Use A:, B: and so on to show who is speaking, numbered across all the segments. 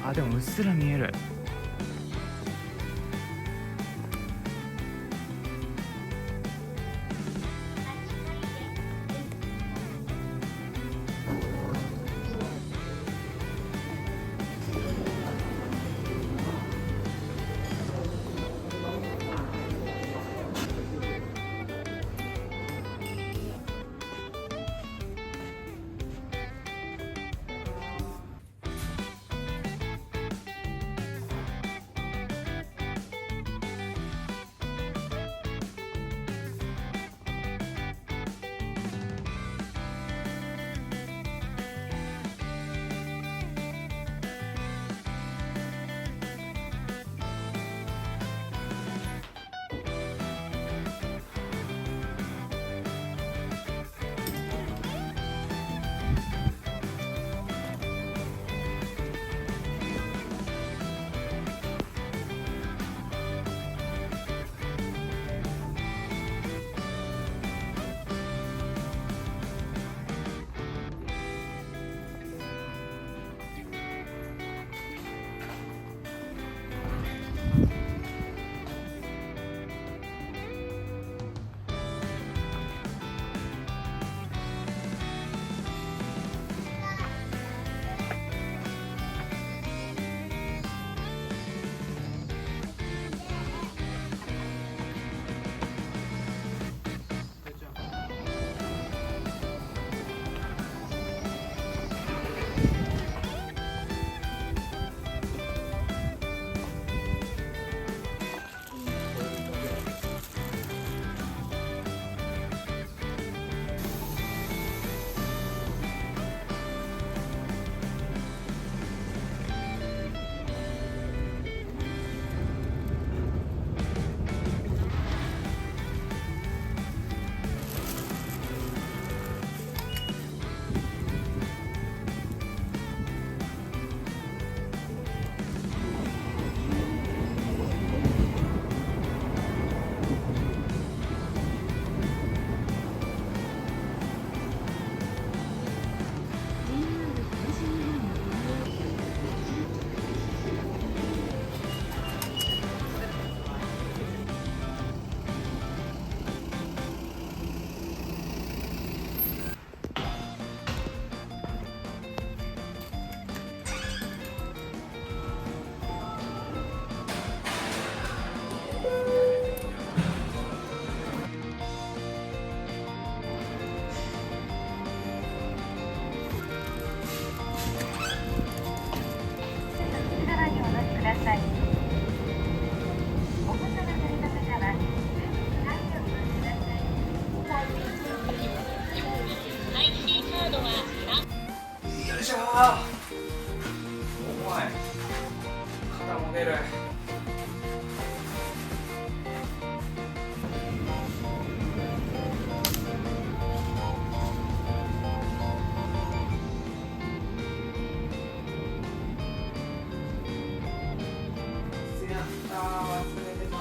A: あ、でもうっすら見える。
B: 側にお乗りください。お子様がいる方は、タイヤをお乗りください。IC カードは
A: よいしょー。重い。肩も出る。やったー、忘れてたー。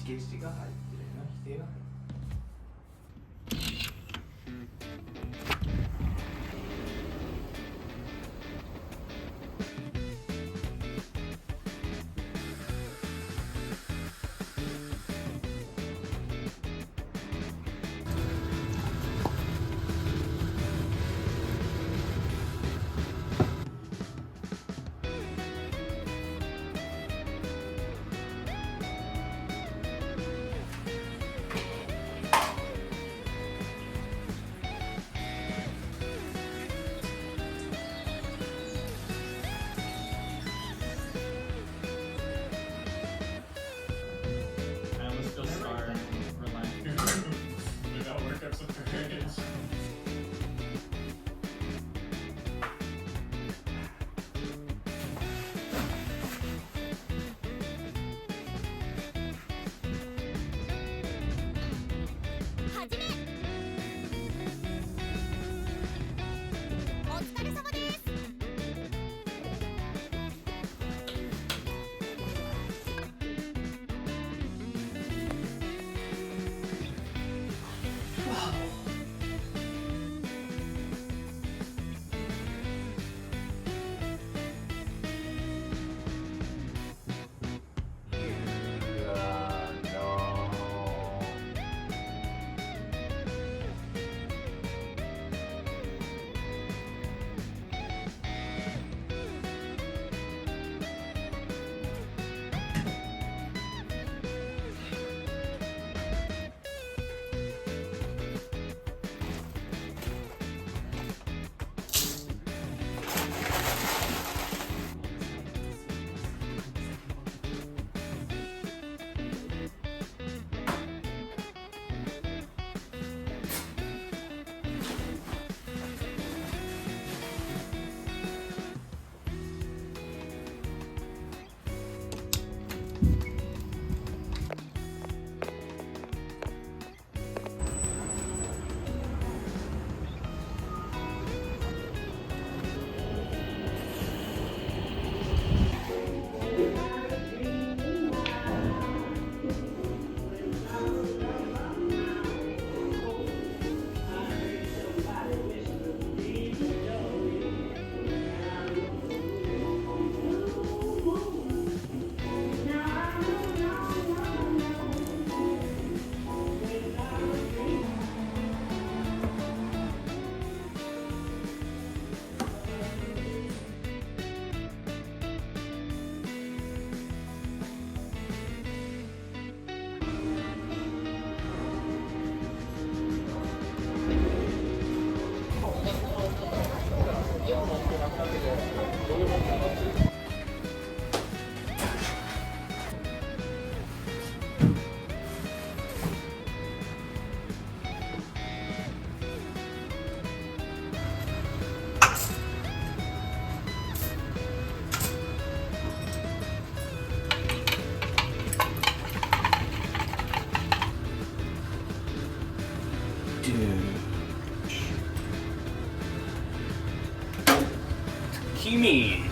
A: 消しが入ってるな、否定が入ってる。
C: I almost feel scarred relying without workups of courage.
D: はじめお疲れ様です。
A: 君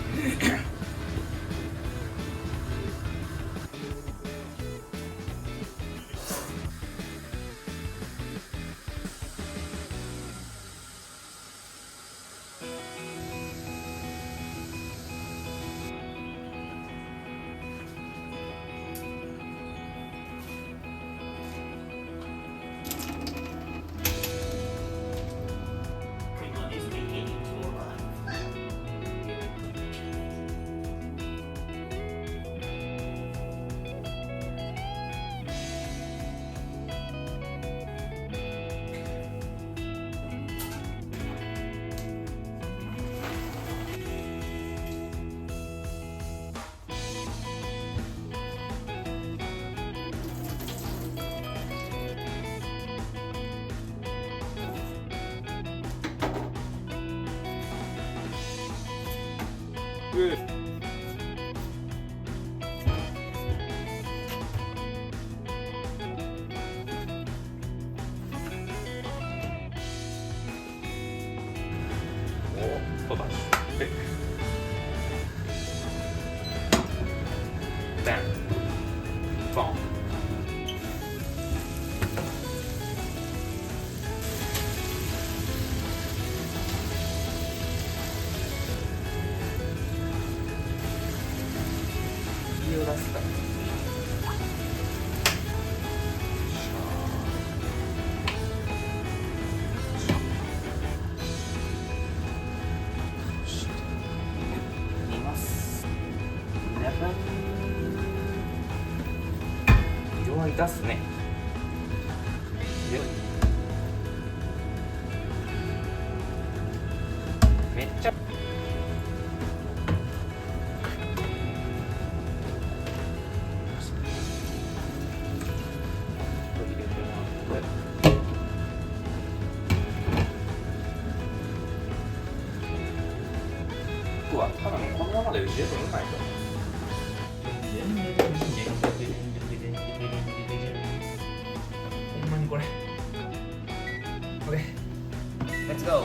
E: 飛ばしてバンボン色合い出すね。めっちゃ僕はただのこのままで十分うまいと思う。ほんまにこれ OK Let's go。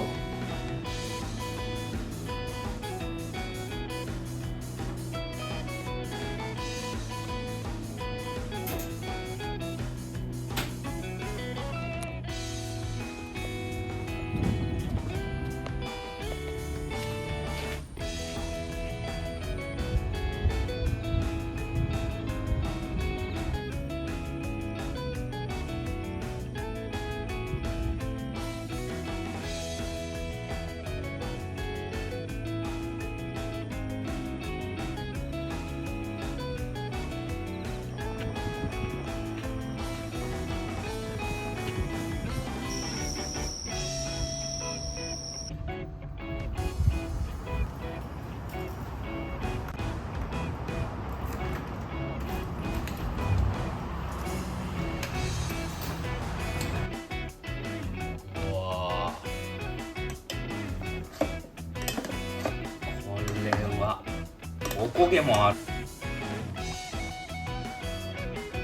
E: おこげもある。い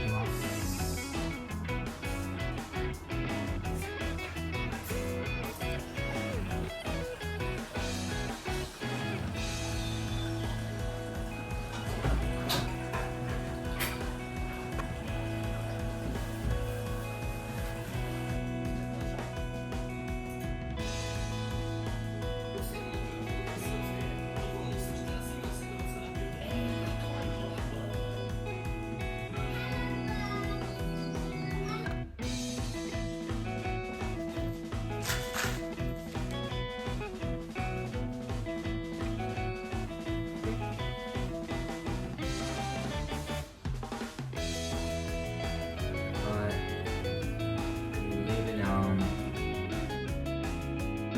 E: きます。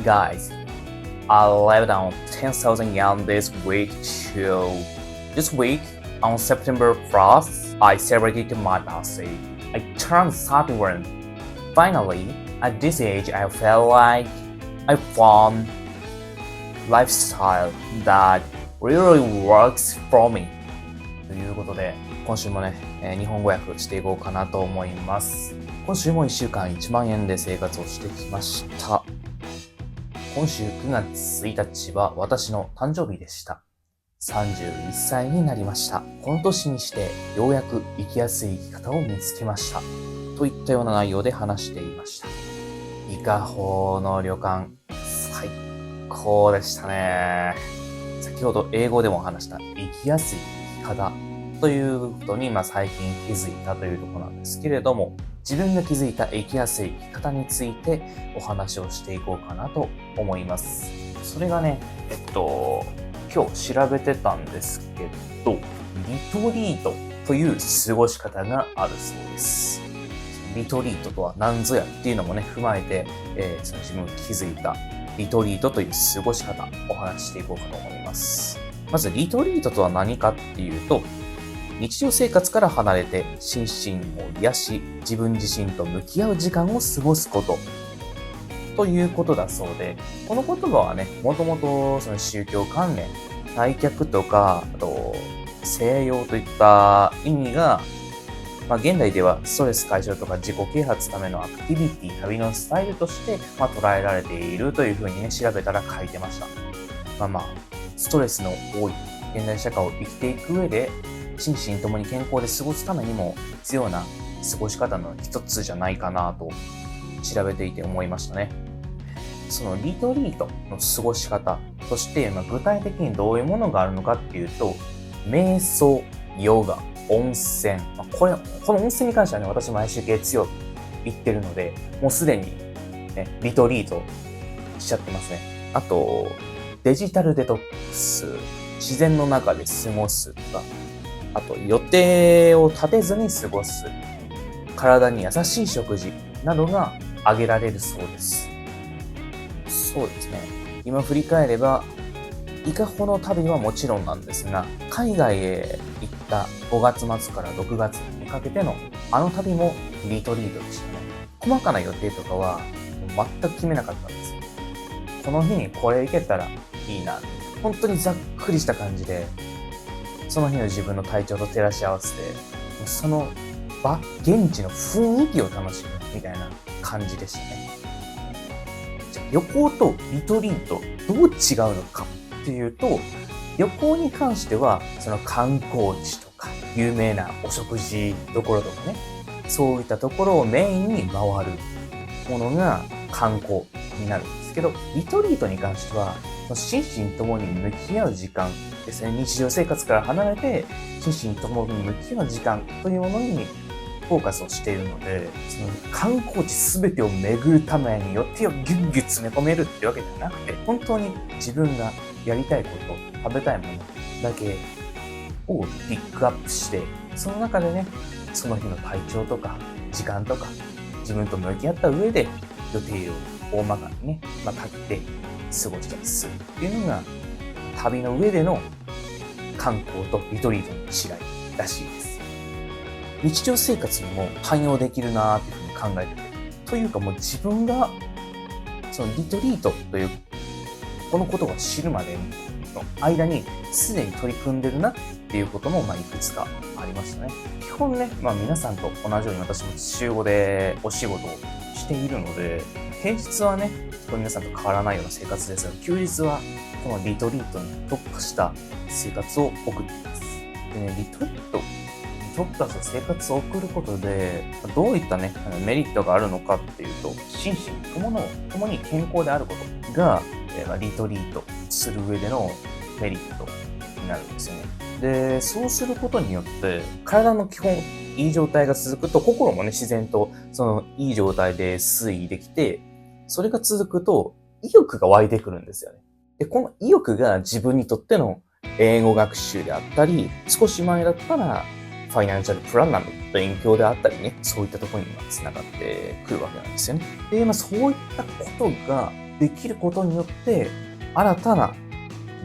E: Guys, I lived on 10,000 yen this week too. This week, on September 1st, I celebrated my birthday. I turned 31. Finally, at this age, I felt like I found lifestyle that really works for me. ということで、今週もね、日本語訳していこうかなと思います。今週も1週間1万円で生活をしてきました。今週9月1日は私の誕生日でした。31歳になりました。この年にしてようやく生きやすい生き方を見つけました。といったような内容で話していました。伊香保の旅館、最高でしたね。先ほど英語でも話した生きやすい生き方ということに最近気づいたというところなんですけれども、自分が気づいた生きやすい生き方についてお話をしていこうかなと思います。それがね、今日調べてたんですけど、リトリートという過ごし方があるそうです。リトリートとは何ぞやっていうのもね、踏まえて、その自分が気づいたリトリートという過ごし方、お話ししていこうかと思います。まずリトリートとは何かっていうと、日常生活から離れて心身を癒し、自分自身と向き合う時間を過ごすことということだそうで、この言葉はね、もともとその宗教関連、退却とか、あと静養といった意味が、現代ではストレス解消とか自己啓発ためのアクティビティ、旅のスタイルとして捉えられているというふうにね、調べたら書いてました。ストレスの多い現代社会を生きていく上で、心身ともに健康で過ごすためにも必要な過ごし方の一つじゃないかなと調べていて思いましたね。そのリトリートの過ごし方として、具体的にどういうものがあるのかっていうと、瞑想、ヨガ、温泉。この温泉に関してはね、私毎週月曜日行ってるので、もうすでに、ね、リトリートしちゃってますね。あと、デジタルデトックス、自然の中で過ごすとか、あと予定を立てずに過ごす、体に優しい食事などが挙げられるそうです。そうですね。今振り返れば、伊香保の旅はもちろんなんですが、海外へ行った5月末から6月にかけてのあの旅もリトリートでしたね。細かな予定とかは全く決めなかったんですよ。この日にこれ行けたらいいな。本当にざっくりした感じで、その日の自分の体調と照らし合わせて、その場、現地の雰囲気を楽しむみたいな感じでしたね。じゃあ旅行とリトリートどう違うのかっていうと、旅行に関してはその観光地とか有名なお食事どころとかね、そういったところをメインに回るものが観光になるんですけど、リトリートに関しては心身ともに向き合う時間ですね。日常生活から離れて心身ともに向き合う時間というものにフォーカスをしているので、その観光地すべてを巡るために予定をギュッギュッ詰め込めるってわけではなくて、本当に自分がやりたいこと、食べたいものだけをピックアップして、その中でね、その日の体調とか時間とか自分と向き合った上で予定を大まかにね、立って過ごしたりするっていうのが旅の上での観光とリトリートの違いらしいです。日常生活にも汎用できるなーっていうふうに考えてて、というかもう自分がそのリトリートというこのことを知るまでの間にすでに取り組んでるなっていうこともいくつかありましたね。基本ね、皆さんと同じように私も週5でお仕事をしているので、平日はね、皆さんと変わらないような生活ですが、休日はこのリトリートに特化した生活を送っています。でね、リトリートに特化した生活を送ることで、どういったね、メリットがあるのかっていうと、心身ともに健康であることが、リトリートする上でのメリットになるんですよね。で、そうすることによって、体の基本、いい状態が続くと、心もね、自然とそのいい状態で推移できて、それが続くと意欲が湧いてくるんですよね。で、この意欲が自分にとっての英語学習であったり、少し前だったらファイナンシャルプランナーの勉強であったりね、そういったところにつながってくるわけなんですよね。で、そういったことができることによって、新たな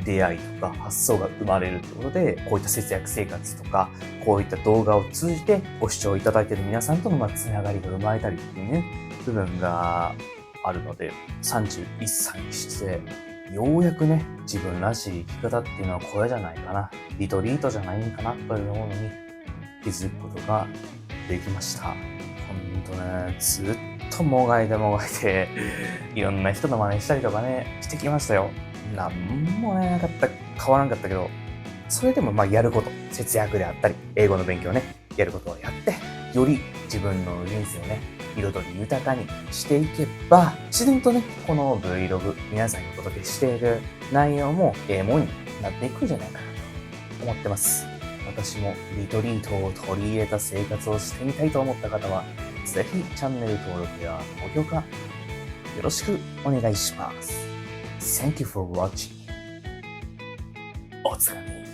E: 出会いとか発想が生まれるということで、こういった節約生活とか、こういった動画を通じてご視聴いただいている皆さんとのつながりが生まれたりっていうね、部分があるので、31歳にして、ようやくね、自分らしい生き方っていうのはこれじゃないかな、リトリートじゃないんかなというものに気づくことができました。ほんとね、ずっともがいて、いろんな人の真似したりとかね、してきましたよ。なんもね、変わらなかったけど、それでもやること、節約であったり、英語の勉強ね、やることをやって、より自分の人生をね、彩り豊かにしていけば、自然とね、この Vlog、皆さんにお届けしている内容もものになっていくんじゃないかなと思ってます。私もリトリートを取り入れた生活をしてみたいと思った方は、ぜひチャンネル登録や高評価、よろしくお願いします。Thank you for watching. おつかみ。